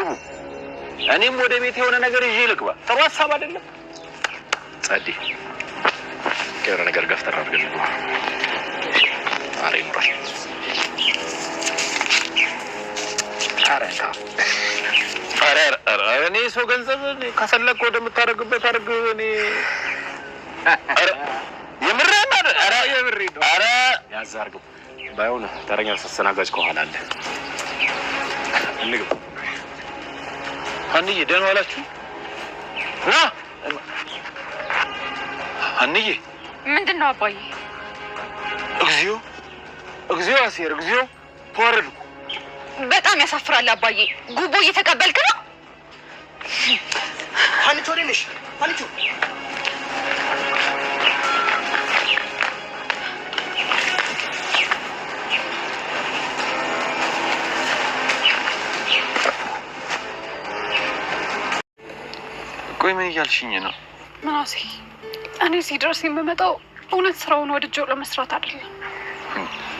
ግቡ። እኔም ወደ ቤት የሆነ ነገር ይዤ ልግባ። ጥሩ ሀሳብ አይደለም? ጸዲ የሆነ ነገር ገፍተር አድርገን ልግባ። አሬ ኑራል እኔ ሰው ገንዘብ ከፈለግ ወደምታደርግበት አድርግ። እኔ የምሬን ነው። ኧረ ያዝ አድርገው። ባይሆን ተረኛ አስተናጋጅ ከኋላ አለ። እንግባ። ሀንዬ ደህና ዋላችሁ? ና ሀንዬ። ምንድን ነው አባዬ? እግዚኦ እግዚኦ፣ አሴር እግዚኦ፣ ተዋረዱ። በጣም ያሳፍራል አባዬ። ጉቦ እየተቀበልክ ነው? ሀኒቾ ነሽ? ሀኒቾ ቆይ ምን እያልሽኝ ነው? ምናሴ፣ እኔ ሲደርስ የምመጣው እውነት ስራውን ወድጄው ለመስራት አይደለም።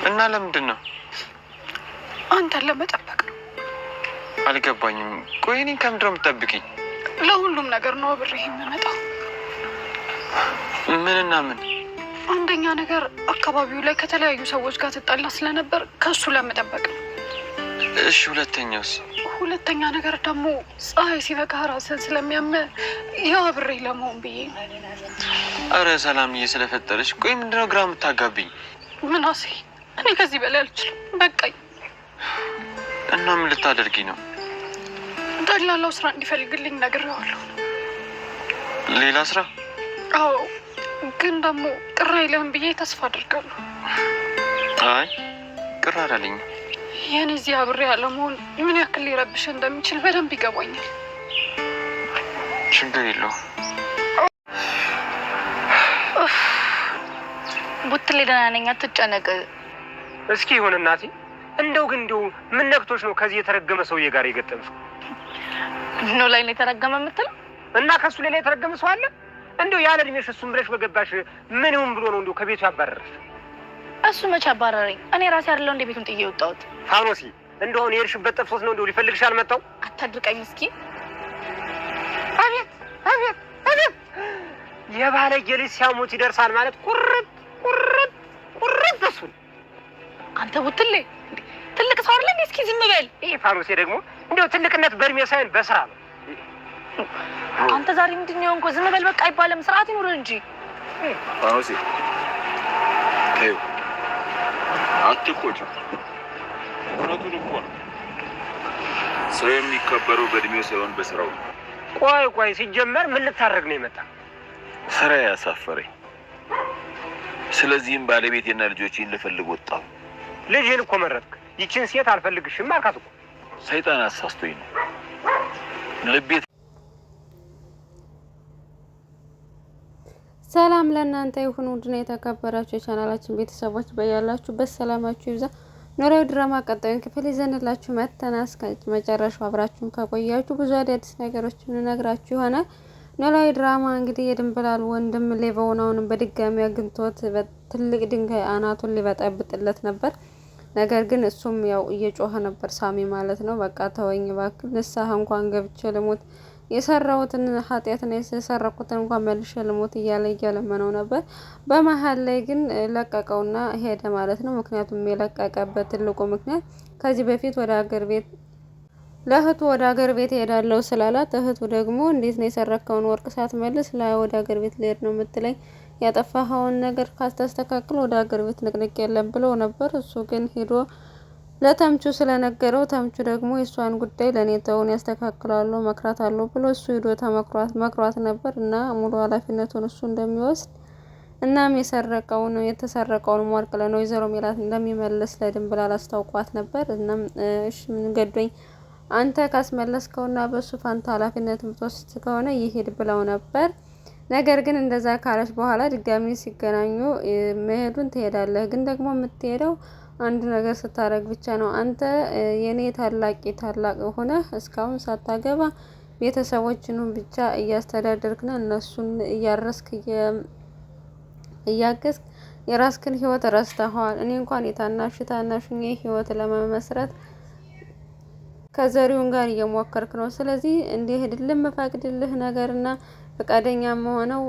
እና ለምንድን ነው? አንተን ለመጠበቅ ነው። አልገባኝም። ቆይ እኔን ከምንድን ነው የምትጠብቂኝ? ለሁሉም ነገር ነው አብሬህ የምመጣው። ምንና ምን? አንደኛ ነገር አካባቢው ላይ ከተለያዩ ሰዎች ጋር ትጣላ ስለነበር ከሱ ለመጠበቅ ነው። እሺ፣ ሁለተኛውስ? ሁለተኛ ነገር ደግሞ ፀሐይ ሲበቃ ራስን ስለሚያመ ያው አብሬህ ለመሆን ብዬ ነው። አረ ሰላምዬ ስለፈጠረች። ቆይ ምንድነው ግራ የምታጋብኝ? ምናሴ፣ እኔ ከዚህ በላይ አልችልም፣ በቃኝ። እና ምን ልታደርጊ ነው? ደላላው ስራ እንዲፈልግልኝ ነግሬዋለሁ። ሌላ ስራ? አዎ፣ ግን ደግሞ ቅር አይልህም ብዬ ተስፋ አድርጋለሁ። አይ ቅር አላለኝም። የኔ እዚህ አብሬ ያለመሆን ምን ያክል ሊረብሽ እንደሚችል በደንብ ይገባኛል። ችግር የለውም። ቡትሌ ደህና ነኝ፣ አትጨነቅ። እስኪ ይሁን እናቴ። እንደው ግን እንደው ምን ነክቶሽ ነው ከዚህ የተረገመ ሰውዬ ጋር የገጠምሽው? ኖ ላይ ነው የተረገመ የምትለው? እና ከሱ ሌላ የተረገመ ሰው አለ? እንደው ያለ እድሜሽ እሱን ብለሽ በገባሽ ምን ይሁን ብሎ ነው እንደው ከቤቱ ያባረረሽ? እሱ መቼ አባረረኝ? እኔ ራሴ አይደለሁ እንደ ቤቱን ጥዬ ወጣሁት። ፋኖሲ፣ እንደው የሄድሽበት ጠፍቶት ነው እንደው ሊፈልግሽ አልመጣው? አታድርቀኝ እስኪ። አቤት አቤት አቤት! የባለጌ ልጅ ሲያሞት ይደርሳል ማለት ቁርጥ ቁርጥ ቁርጥ። እሱን አንተ ቡትሌ ትልቅ ሰው አይደል እንዴ? እስኪ ዝም በል። ይሄ ፋኖሲ ደግሞ እንደው ትልቅነት በእድሜ ሳይሆን በስራ ነው። አንተ ዛሬ ምንድን ነው የሆንከው? ዝም በል በቃ አይባልም። ስርዓት ይኑር እንጂ። ፋኖሲ ተይው፣ አትቆጪ። እውነቱን እኮ ነው። ሰው የሚከበረው በእድሜው ሳይሆን በስራው ነው። ቆይ ቆይ፣ ሲጀመር ምን ልታደርግ ነው የመጣ? ስራ ያሳፈረኝ። ስለዚህም ባለቤቴና ልጆቼን ልፈልግ ወጣሁ። ልጅህን እኮ መረጥክ። ይችን ሴት አልፈልግሽም አልካት እኮ። ሰይጣን አሳስቶኝ ነው። ልቤ ሰላም ለእናንተ ይሁን። ውድና የተከበራችሁ የቻናላችን ቤተሰቦች በያላችሁበት ሰላማችሁ ይብዛ። ኖላዊ ድራማ ቀጣዩን ክፍል ይዘንላችሁ መጥተናል። እስከ መጨረሻው አብራችሁን ከቆያችሁ ብዙ አዳዲስ ነገሮች እንነግራችሁ ይሆናል። ኖላዊ ድራማ እንግዲህ የድንብላል ወንድም ሌባውን አሁንም በድጋሚ አግኝቶት ትልቅ ድንጋይ አናቱን ሊበጠብጥለት ነበር። ነገር ግን እሱም ያው እየጮኸ ነበር፣ ሳሚ ማለት ነው። በቃ ተወኝ እባክህ፣ ንስሐ እንኳን ገብቼ ልሞት፣ የሰራሁትን ኃጢአትና የሰረኩትን እንኳን መልሼ ልሞት እያለ እያለመነው ነበር። በመሀል ላይ ግን ለቀቀውና ሄደ ማለት ነው። ምክንያቱም የለቀቀበት ትልቁ ምክንያት ከዚህ በፊት ወደ ሀገር ቤት ለእህቱ ወደ ሀገር ቤት ሄዳለሁ ስላላት፣ እህቱ ደግሞ እንዴት ነው የሰረከውን ወርቅ ሳትመልስ ወደ ሀገር ቤት ልሄድ ነው የምትለኝ? ያጠፋኸውን ነገር ካስተስተካክል ወደ ሀገር ቤት ንቅንቅ የለም ብለው ነበር። እሱ ግን ሄዶ ለተምቹ ስለነገረው፣ ተምቹ ደግሞ የእሷን ጉዳይ ለእኔ ተውን ያስተካክላሉ መክራት አለው ብሎ እሱ ሄዶ መክሯት ነበር እና ሙሉ ኃላፊነቱን እሱ እንደሚወስድ እናም የተሰረቀውን ወርቅ ለወይዘሮ ሜላት እንደሚመልስ ለድንብላል አስታውቋት ነበር። እናም እሺ ምን ገዶኝ አንተ ካስመለስከውና በሱ ፋንታ ኃላፊነት ምትወስድ ከሆነ ይሄድ ብለው ነበር። ነገር ግን እንደዛ ካለች በኋላ ድጋሚ ሲገናኙ መሄዱን ትሄዳለህ፣ ግን ደግሞ የምትሄደው አንድ ነገር ስታረግ ብቻ ነው። አንተ የኔ ታላቅ ሆነ እስካሁን ሳታገባ ቤተሰቦችን ብቻ እያስተዳደርክና እነሱን እያረስክ እያገዝክ የራስክን ህይወት ረስተኸዋል። እኔ እንኳን የታናሽ ህይወት ለመመስረት ከዘሪውን ጋር እየሞከርክ ነው። ስለዚህ እንዲሄድልህ የምፈቅድልህ ነገርና ፈቃደኛ መሆነው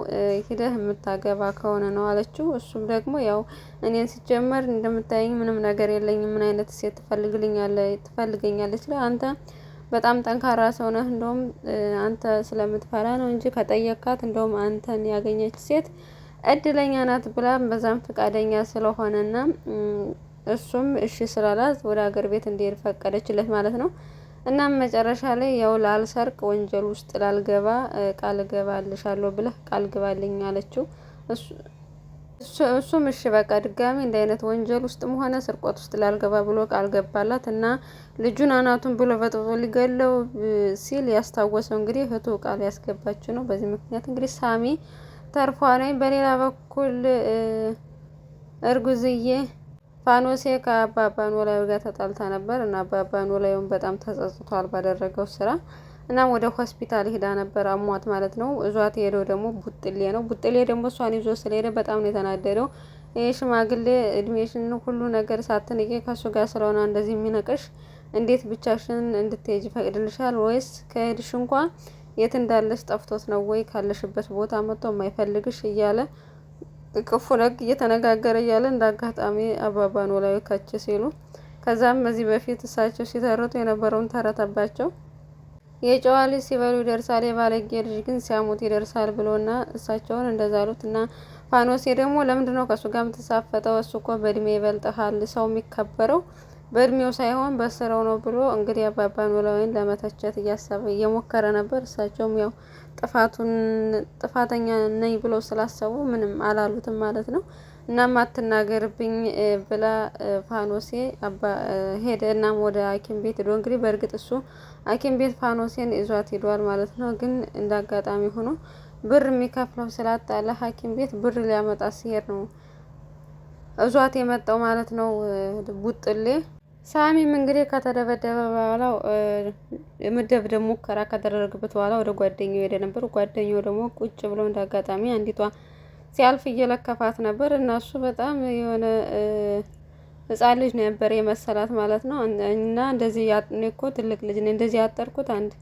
ሂደህ የምታገባ ከሆነ ነው አለችው። እሱም ደግሞ ያው እኔን ሲጀመር እንደምታየኝ ምንም ነገር የለኝም፣ ምን አይነት ሴት ትፈልገኛለች? አንተ በጣም ጠንካራ ሰው ነህ፣ እንደውም አንተ ስለምትፈራ ነው እንጂ ከጠየካት እንደውም አንተን ያገኘች ሴት እድለኛ ናት ብላ በዛም ፈቃደኛ ስለሆነና እሱም እሺ ስላላት ወደ ሀገር ቤት እንዲሄድ ፈቀደችለት ማለት ነው። እናም መጨረሻ ላይ ያው ላልሰርቅ ወንጀል ውስጥ ላልገባ ቃል እገባልሻለሁ ብለህ ቃል ግባልኝ አለችው። እሱም እሺ በቃ ድጋሚ እንደ አይነት ወንጀል ውስጥም ሆነ ስርቆት ውስጥ ላልገባ ብሎ ቃል ገባላት እና ልጁን አናቱን ብሎ በጥብጦ ሊገለው ሲል ያስታወሰው እንግዲህ እህቱ ቃል ያስገባችው ነው። በዚህ ምክንያት እንግዲህ ሳሚ ተርፏል። በሌላ በኩል እርጉዝዬ ፋኖሴ ከአባባ ኖላዊ ጋር ተጣልታ ነበር እና አባባ ኖላዊውን በጣም ተጸጽቷል ባደረገው ስራ። እናም ወደ ሆስፒታል ሄዳ ነበር አሟት ማለት ነው። እዟት ሄደው ደግሞ ቡጥሌ ነው። ቡጥሌ ደግሞ እሷን ይዞ ስለሄደ በጣም ነው የተናደደው። ይሄ ሽማግሌ እድሜሽን ሁሉ ነገር ሳትንቂ ከሱ ጋር ስለሆነ እንደዚህ የሚነቅሽ እንዴት ብቻሽን እንድትሄጂ ፈቅድልሻል? ወይስ ከሄድሽ እንኳ የት እንዳለሽ ጠፍቶት ነው ወይ ካለሽበት ቦታ መጥቶ የማይፈልግሽ እያለ ክፉ ነግ እየተነጋገረ እያለ እንዳጋጣሚ አባባ ኖላዊ ከች ሲሉ ከዛም በዚህ በፊት እሳቸው ሲተርቱ የነበረውን ተረተባቸው። የጨዋ ልጅ ሲበሉ ይደርሳል፣ የባለጌ ልጅ ግን ሲያሙት ይደርሳል ብሎና እሳቸውን እንደዛ አሉት እና ፋኖሴ ደግሞ ለምንድነው ከሱ ጋር የምትሳፈጠው? እሱ እኮ በእድሜ ይበልጥሃል፣ ሰው የሚከበረው በእድሜው ሳይሆን በስራው ነው ብሎ እንግዲህ አባባ ኖላዊን ለመተቸት እያሰበ እየሞከረ ነበር። እሳቸውም ያው ጥፋተኛ ነኝ ብሎ ስላሰቡ ምንም አላሉትም ማለት ነው። እናም አትናገርብኝ ብላ ፋኖሴ ሄደ። እናም ወደ ሐኪም ቤት ሄዶ እንግዲህ በእርግጥ እሱ ሐኪም ቤት ፋኖሴን ይዟት ሄዷል ማለት ነው። ግን እንዳጋጣሚ ሆኖ ብር የሚከፍለው ስላጣ ለሐኪም ቤት ብር ሊያመጣ ሲሄድ ነው እዟት የመጣው ማለት ነው ቡጥሌ። ሳሚም እንግዲህ ከተደበደበ በኋላ የመደብደብ ሙከራ ካደረገበት በኋላ ወደ ጓደኛው ሄደ ነበር። ጓደኛው ደግሞ ቁጭ ብሎ እንዳጋጣሚ አንዲቷ ሲያልፍ እየለከፋት ነበር እና እሱ በጣም የሆነ ሕፃን ልጅ ነበር የመሰላት ማለት ነው። እና እንደዚህ እኔ እኮ ትልቅ ልጅ ነኝ እንደዚህ ያጠርኩት አንድ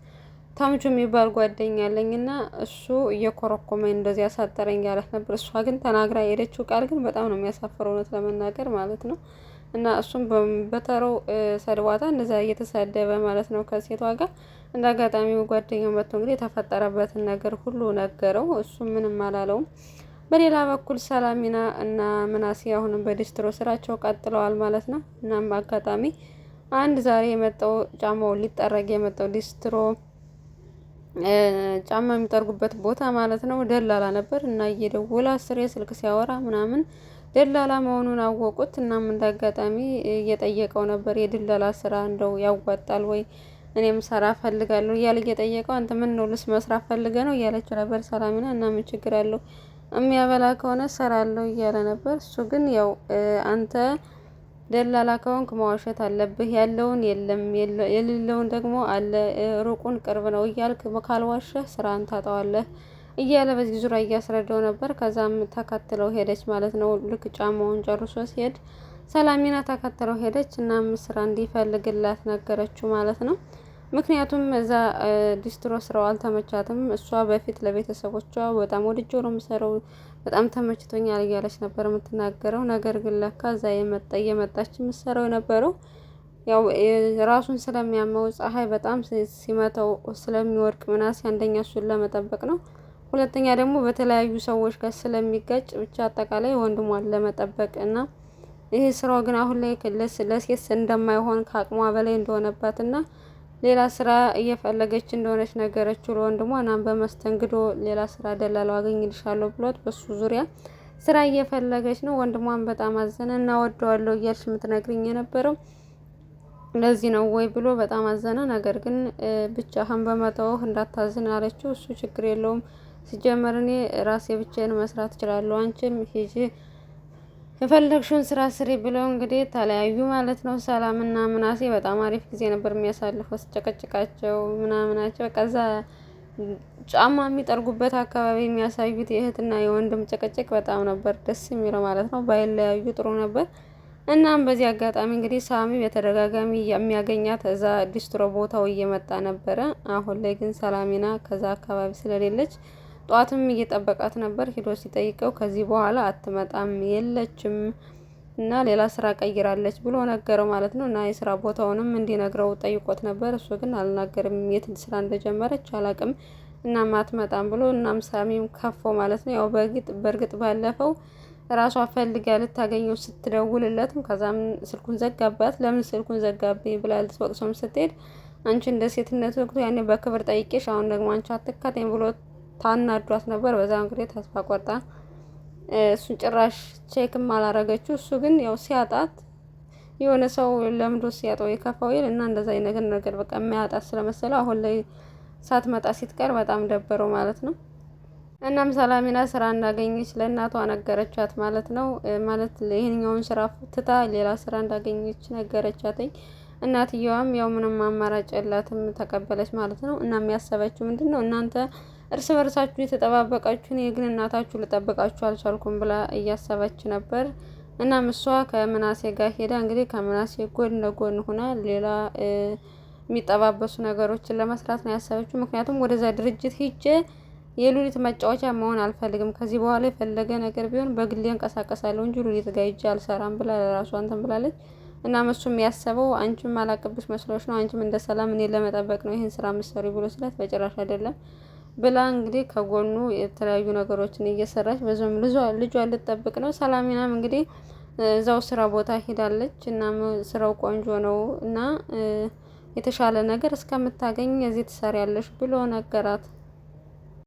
ታምቹ የሚባል ጓደኛ አለኝ እና እሱ እየኮረኮመኝ እንደዚህ ያሳጠረኝ ያላት ነበር። እሷ ግን ተናግራ የሄደችው ቃል ግን በጣም ነው የሚያሳፍረው እውነት ለመናገር ማለት ነው። እና እሱም በተረው ሰድቧታ እንደዛ እየተሳደበ ማለት ነው ከሴቷ ጋር። እንደ አጋጣሚው ጓደኛው መጥቶ እንግዲህ የተፈጠረበትን ነገር ሁሉ ነገረው። እሱም ምንም አላለውም። በሌላ በኩል ሰላሚና እና ምናሴ አሁንም በዲስትሮ ስራቸው ቀጥለዋል ማለት ነው። እናም አጋጣሚ አንድ ዛሬ የመጣው ጫማውን ሊጠረግ የመጣው ዲስትሮ ጫማ የሚጠርጉበት ቦታ ማለት ነው ደላላ ነበር እና እየደወለ አስሬ ስልክ ሲያወራ ምናምን ደላላ መሆኑን አወቁት። እናም እንዳጋጣሚ እየጠየቀው ነበር የድለላ ስራ እንደው ያዋጣል ወይ እኔም ሰራ ፈልጋለሁ እያለ እየጠየቀው አንተ ምን ነው ልስ መስራት ፈልገ ነው እያለችው ነበር ሰላሚና። እና ምን ችግር አለው የሚያበላ ከሆነ ሰራለሁ እያለ ነበር። እሱ ግን ያው አንተ ደላላ ከሆንክ መዋሸት አለብህ፣ ያለውን የለም የሌለውን ደግሞ አለ፣ ሩቁን ቅርብ ነው እያልክ ካልዋሸህ ስራን ታጣዋለህ እያለ በዚህ ዙሪያ እያስረዳው ነበር። ከዛም ተከትለው ሄደች ማለት ነው። ልክ ጫማውን ጨርሶ ሲሄድ ሰላሚና ተከትለው ሄደች እና ስራ እንዲፈልግላት ነገረችው ማለት ነው። ምክንያቱም እዛ ዲስትሮ ስራው አልተመቻትም። እሷ በፊት ለቤተሰቦቿ በጣም ወድጄው ነው የምሰራው በጣም ተመችቶኛል እያለች ነበር የምትናገረው። ነገር ግን ለካ እዛ እየመጣች የምትሰራው የነበረው ያው ራሱን ስለሚያመው ፀሐይ በጣም ሲመታው ስለሚወድቅ ምናሴ አንደኛ እሱን ለመጠበቅ ነው፣ ሁለተኛ ደግሞ በተለያዩ ሰዎች ጋር ስለሚጋጭ ብቻ አጠቃላይ ወንድሟን ለመጠበቅ እና ይሄ ስራው ግን አሁን ላይ ለሴት እንደማይሆን ከአቅሟ በላይ እንደሆነባት እና ሌላ ስራ እየፈለገች እንደሆነች ነገረችው ለወንድሟ። እናም በመስተንግዶ ሌላ ስራ ደላላው አገኝልሻለሁ ብሎት በሱ ዙሪያ ስራ እየፈለገች ነው። ወንድሟን በጣም አዘነ እና ወደዋለሁ እያልሽ የምትነግሪኝ የነበረው ለዚህ ነው ወይ ብሎ በጣም አዘነ። ነገር ግን ብቻህን በመተውህ እንዳታዝን አለችው። እሱ ችግር የለውም ሲጀመር እኔ ራሴ ብቻዬን መስራት እችላለሁ፣ አንቺም ሂጂ የፈለግሽውን ስራ ስሪ ብለው እንግዲህ ተለያዩ ማለት ነው። ሰላምና ምናሴ በጣም አሪፍ ጊዜ ነበር የሚያሳልፈው ሲጨቀጭቃቸው ምናምናቸው። ከዛ ጫማ የሚጠርጉበት አካባቢ የሚያሳዩት የእህትና የወንድም ጭቅጭቅ በጣም ነበር ደስ የሚለው ማለት ነው። ባይለያዩ ጥሩ ነበር። እናም በዚህ አጋጣሚ እንግዲህ ሳሚ በተደጋጋሚ የሚያገኛት እዛ ዲስትሮ ቦታው እየመጣ ነበረ። አሁን ላይ ግን ሰላሚና ከዛ አካባቢ ስለሌለች ጧትም እየጠበቃት ነበር። ሂዶ ሲጠይቀው ከዚህ በኋላ አትመጣም የለችም እና ሌላ ስራ ቀይራለች ብሎ ነገረው ማለት ነው። እና የስራ ቦታውንም እንዲነግረው ጠይቆት ነበር። እሱ ግን አልናገርም፣ የት ስራ እንደጀመረች አላቅም፣ እናም አትመጣም ብሎ እናም ሳሚም ከፈው ማለት ነው። ያው በእርግጥ ባለፈው ራሷ ፈልጋ ልታገኘው ስትደውልለትም ከዛም ስልኩን ዘጋባት። ለምን ስልኩን ዘጋብኝ ብላ ልትወቅሰውም ስትሄድ አንቺ እንደ ሴትነት ወቅቱ ያኔ በክብር ጠይቄሽ አሁን ደግሞ አንቺ አትካተኝ ብሎ ታናዷት ነበር። በዛ እንግዲህ ተስፋ ቆርጣ እሱን ጭራሽ ቼክም አላረገችው። እሱ ግን ያው ሲያጣት የሆነ ሰው ለምዶ ሲያጣው የከፋው ይል እና እንደዛ ነገር በቃ የሚያጣት ስለመሰለው አሁን ላይ ሳትመጣ ሲትቀር በጣም ደበረው ማለት ነው። እናም ሰላሚና ስራ እንዳገኘች ለእናቷ ነገረቻት ማለት ነው። ማለት ይሄንኛውን ስራ ትታ ሌላ ስራ እንዳገኘች ነገረቻትኝ። እናትየዋም ያው ምንም አማራጭ የላትም ተቀበለች ማለት ነው። እና የሚያሰበችው ምንድነው እናንተ እርስ በርሳችሁ የተጠባበቃችሁ እኔ ግን እናታችሁ ልጠብቃችሁ አልቻልኩም ብላ እያሰበች ነበር። እናም እሷ ከምናሴ ጋር ሄዳ እንግዲህ ከምናሴ ጎን ለጎን ሆና ሌላ የሚጠባበሱ ነገሮችን ለመስራት ነው ያሰበችው። ምክንያቱም ወደዛ ድርጅት ሂጄ የሉሊት መጫወቻ መሆን አልፈልግም። ከዚህ በኋላ የፈለገ ነገር ቢሆን በግሌ እንቀሳቀሳለሁ እንጂ ሉሊት ጋር ሂጄ አልሰራም ብላ ለራሷ እንትን ብላለች። እናም እሱም ያሰበው አንቺም አላቅብሽ መስሎሽ ነው፣ አንቺም እንደ ሰላም እኔን ለመጠበቅ ነው ይህን ስራ ምሰሪ ብሎ ስላት በጭራሽ አይደለም ብላ እንግዲህ ከጎኑ የተለያዩ ነገሮችን እየሰራች በዛም ልጇን ልትጠብቅ ነው። ሰላሚናም እንግዲህ እዛው ስራ ቦታ ሄዳለች። እና ስራው ቆንጆ ነው እና የተሻለ ነገር እስከምታገኝ እዚህ ትሰሪያለሽ ብሎ ነገራት።